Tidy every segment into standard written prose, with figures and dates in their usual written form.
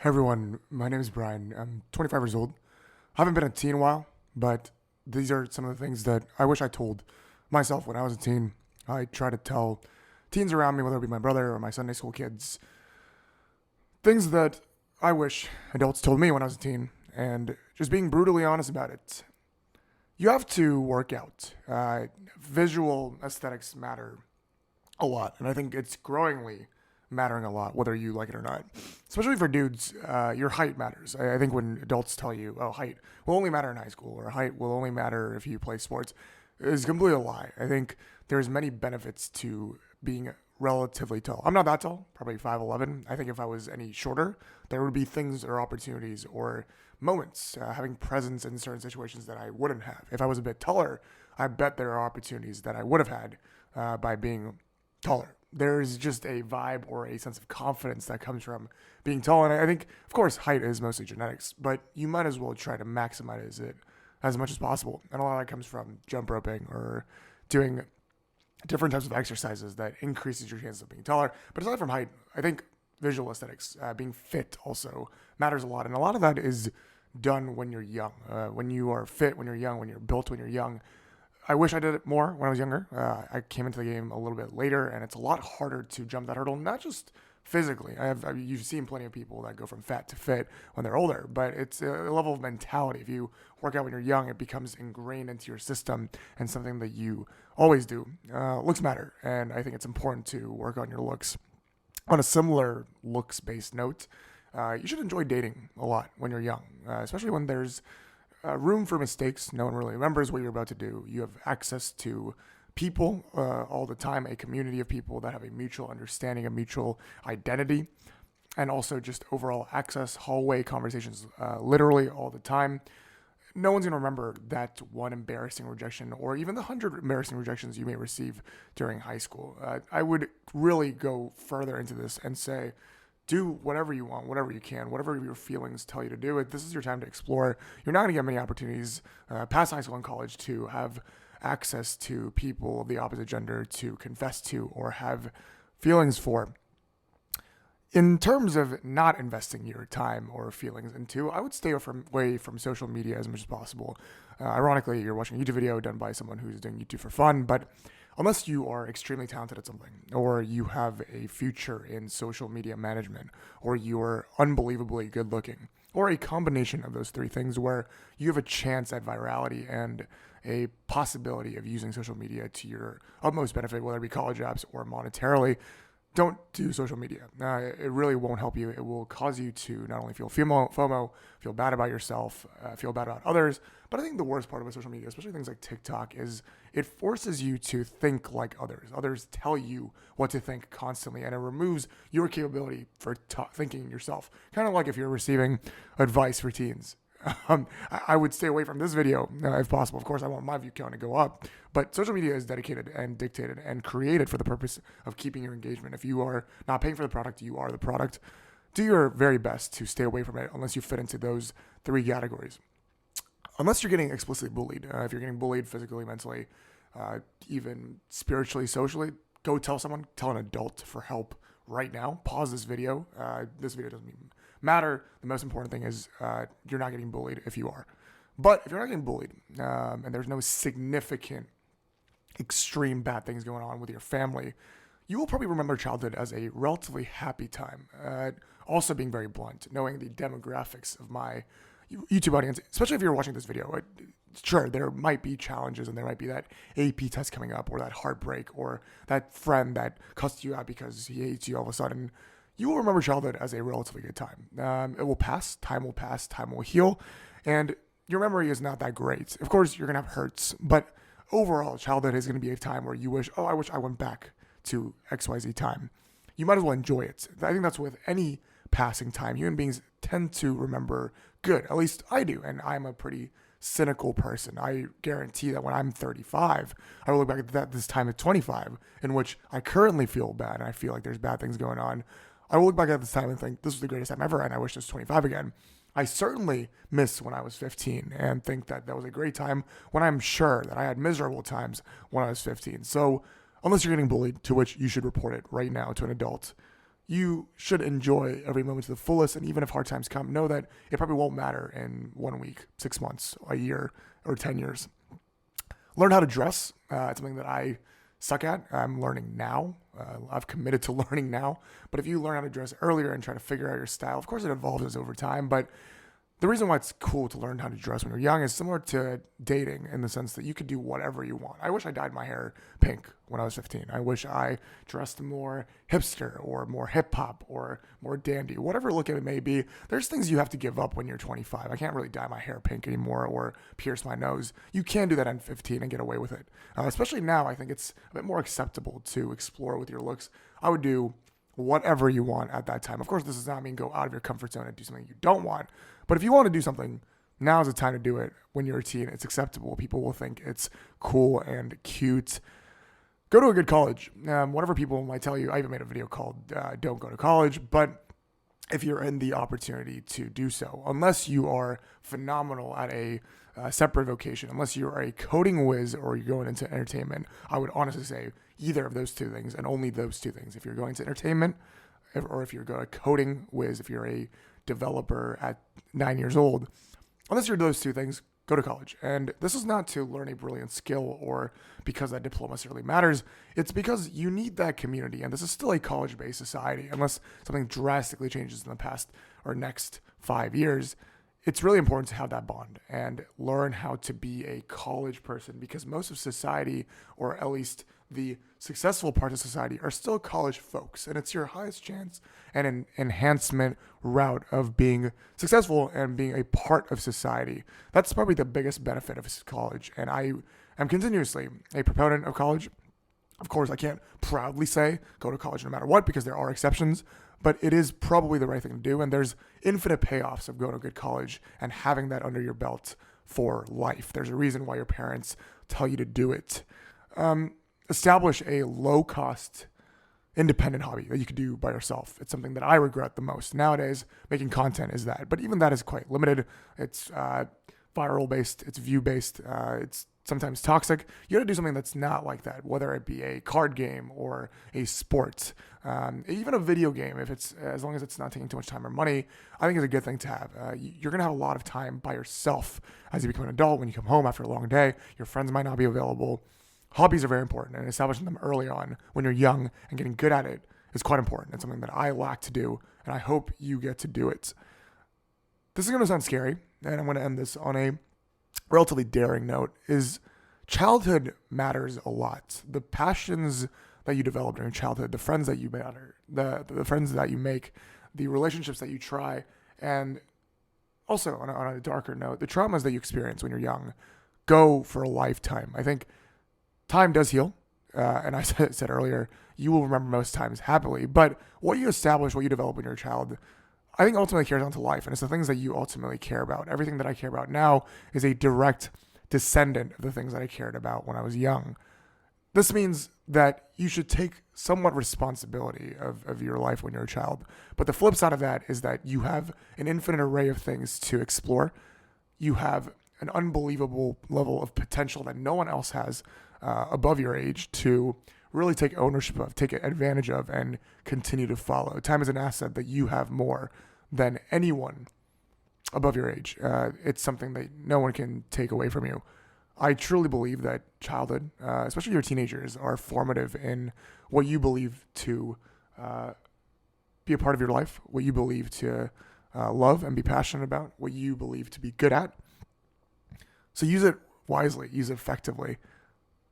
Hey everyone, my name is Brian. I'm 25 years old. I haven't been a teen in a while, but these are some of the things that I wish I told myself when I was a teen. I try to tell teens around me, whether it be my brother or my Sunday school kids, things that I wish adults told me when I was a teen, and just being brutally honest about it. You have to work out. Visual aesthetics matter a lot, and I think it's growingly mattering a lot, whether you like it or not. Especially for dudes, your height matters. I think when adults tell you, "Oh, height will only matter in high school," or "Height will only matter if you play sports," is completely a lie. I think there's many benefits to being relatively tall. I'm not that tall, probably 5'11". I think if I was any shorter, there would be things or opportunities or moments, having presence in certain situations that I wouldn't have. If I was a bit taller, I bet there are opportunities that I would have had by being taller. There's just a vibe or a sense of confidence that comes from being tall. And I think, of course, height is mostly genetics, but you might as well try to maximize it as much as possible. And a lot of that comes from jump roping or doing different types of exercises that increases your chances of being taller. But aside from height, I think visual aesthetics, being fit also matters a lot. And a lot of that is done when you're young. When you are fit, when you're young, when you're built, when you're young, I wish I did it more when I was younger. I came into the game a little bit later, and it's a lot harder to jump that hurdle, not just physically. You've seen plenty of people that go from fat to fit when they're older, but it's a level of mentality. If you work out when you're young, it becomes ingrained into your system and something that you always do. Looks matter, and I think it's important to work on your looks. On a similar looks-based note, you should enjoy dating a lot when you're young, especially when there's room for mistakes. No one really remembers what you're about to do. You have access to people all the time, a community of people that have a mutual understanding, a mutual identity, and also just overall access, hallway conversations literally all the time. No one's going to remember that one embarrassing rejection or even the 100 embarrassing rejections you may receive during high school. I would really go further into this and say, do whatever you want, whatever you can, whatever your feelings tell you to do. This is your time to explore. You're not going to get many opportunities past high school and college to have access to people of the opposite gender to confess to or have feelings for. In terms of not investing your time or feelings into, I would stay away from social media as much as possible. Ironically, you're watching a YouTube video done by someone who's doing YouTube for fun, but unless you are extremely talented at something, or you have a future in social media management, or you're unbelievably good looking, or a combination of those three things where you have a chance at virality and a possibility of using social media to your utmost benefit, whether it be college apps or monetarily, don't do social media. It really won't help you. It will cause you to not only feel FOMO, feel bad about yourself, feel bad about others. But I think the worst part about social media, especially things like TikTok, is it forces you to think like others. Others tell you what to think constantly, and it removes your capability for thinking yourself. Kind of like if you're receiving advice for teens. I would stay away from this video if possible. Of course, I want my view count to go up, but social media is dedicated and dictated and created for the purpose of keeping your engagement. If you are not paying for the product, you are the product. Do your very best to stay away from it unless you fit into those three categories. Unless you're getting explicitly bullied. If you're getting bullied physically, mentally, even spiritually, socially, go tell someone, tell an adult for help right now. Pause this video. This video doesn't even matter. The most important thing is you're not getting bullied if you are. But if you're not getting bullied and there's no significant, extreme bad things going on with your family, you will probably remember childhood as a relatively happy time. Also being very blunt, knowing the demographics of my YouTube audience, especially if you're watching this video, sure, there might be challenges and there might be that AP test coming up or that heartbreak or that friend that cussed you out because he hates you all of a sudden. You will remember childhood as a relatively good time. It will pass, time will heal, and your memory is not that great. Of course, you're going to have hurts, but overall, childhood is going to be a time where you wish, oh, I wish I went back to XYZ time. You might as well enjoy it. I think that's with any passing time. Human beings tend to remember good. At least I do, and I'm a pretty cynical person. I guarantee that when I'm 35, I will look back at this time at 25, in which I currently feel bad and I feel like there's bad things going on. I will look back at this time and think this was the greatest time ever, and I wish this was 25 again. I certainly miss when I was 15 and think that that was a great time when I'm sure that I had miserable times when I was 15. So unless you're getting bullied, to which you should report it right now to an adult, you should enjoy every moment to the fullest. And even if hard times come, know that it probably won't matter in 1 week, 6 months, a year, or 10 years. Learn how to dress. It's something that I suck at. I'm learning now. I've committed to learning now. But if you learn how to dress earlier and try to figure out your style, of course it evolves over time. But the reason why it's cool to learn how to dress when you're young is similar to dating in the sense that you could do whatever you want. I wish I dyed my hair pink when I was 15. I wish I dressed more hipster or more hip hop or more dandy, whatever look it may be. There's things you have to give up when you're 25. I can't really dye my hair pink anymore or pierce my nose. You can do that at 15 and get away with it. Especially now, I think it's a bit more acceptable to explore with your looks. I would do whatever you want at that time. Of course, this does not mean go out of your comfort zone and do something you don't want. But if you want to do something, now is the time to do it. When you're a teen, it's acceptable. People will think it's cool and cute. Go to a good college. Whatever people might tell you. I even made a video called Don't Go to College. But if you're in the opportunity to do so, unless you are phenomenal at a separate vocation, unless you're a coding whiz or you're going into entertainment, I would honestly say either of those two things and only those two things. If you're going to entertainment or if you're going to coding whiz, if you're a developer at 9 years old, unless you're those two things, go to college. And this is not to learn a brilliant skill or because that diploma necessarily matters. It's because you need that community. And this is still a college-based society. Unless something drastically changes in the past or next 5 years, it's really important to have that bond and learn how to be a college person, because most of society, or at least the successful parts of society, are still college folks. And it's your highest chance and an enhancement route of being successful and being a part of society. That's probably the biggest benefit of college. And I am continuously a proponent of college. Of course, I can't proudly say go to college no matter what, because there are exceptions, but it is probably the right thing to do. And there's infinite payoffs of going to a good college and having that under your belt for life. There's a reason why your parents tell you to do it. Establish a low-cost, independent hobby that you could do by yourself. It's something that I regret the most nowadays. Making content is that, but even that is quite limited. It's viral-based, it's view-based, it's sometimes toxic. You got to do something that's not like that, whether it be a card game or a sport, even a video game. If it's as long as it's not taking too much time or money, I think it's a good thing to have. You're gonna have a lot of time by yourself as you become an adult. When you come home after a long day, your friends might not be available. Hobbies are very important, and establishing them early on when you're young and getting good at it is quite important. It's something that I lack to do, and I hope you get to do it. This is going to sound scary, and I'm going to end this on a relatively daring note, is childhood matters a lot. The passions that you develop during childhood, the friends that you matter, the friends that you make, the relationships that you try, and also on a darker note, the traumas that you experience when you're young go for a lifetime. I think time does heal, and I said earlier, you will remember most times happily, but what you establish, what you develop when you're a child, I think ultimately carries on to life, and it's the things that you ultimately care about. Everything that I care about now is a direct descendant of the things that I cared about when I was young. This means that you should take somewhat responsibility of your life when you're a child, but the flip side of that is that you have an infinite array of things to explore. You have an unbelievable level of potential that no one else has above your age to really take ownership of, take advantage of, and continue to follow. Time is an asset that you have more than anyone above your age. It's something that no one can take away from you. I truly believe that childhood, especially your teenagers, are formative in what you believe to be a part of your life, what you believe to love and be passionate about, what you believe to be good at. So use it wisely, use it effectively.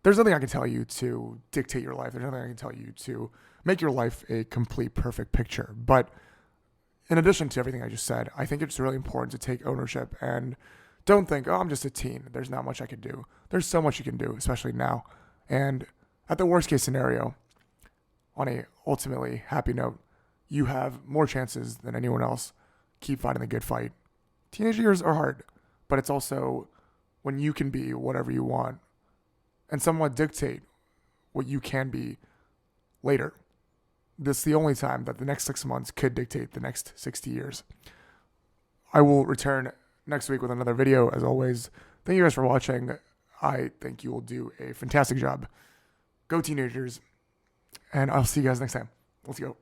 There's nothing I can tell you to dictate your life. There's nothing I can tell you to make your life a complete, perfect picture. But in addition to everything I just said, I think it's really important to take ownership and don't think, oh, I'm just a teen. There's not much I can do. There's so much you can do, especially now. And at the worst case scenario, on a ultimately happy note, you have more chances than anyone else. Keep fighting the good fight. Teenage years are hard, but it's also when you can be whatever you want and somewhat dictate what you can be later. This is the only time that the next 6 months could dictate the next 60 years. I will return next week with another video, as always. Thank you guys for watching. I think you will do a fantastic job. Go teenagers, and I'll see you guys next time. Let's go.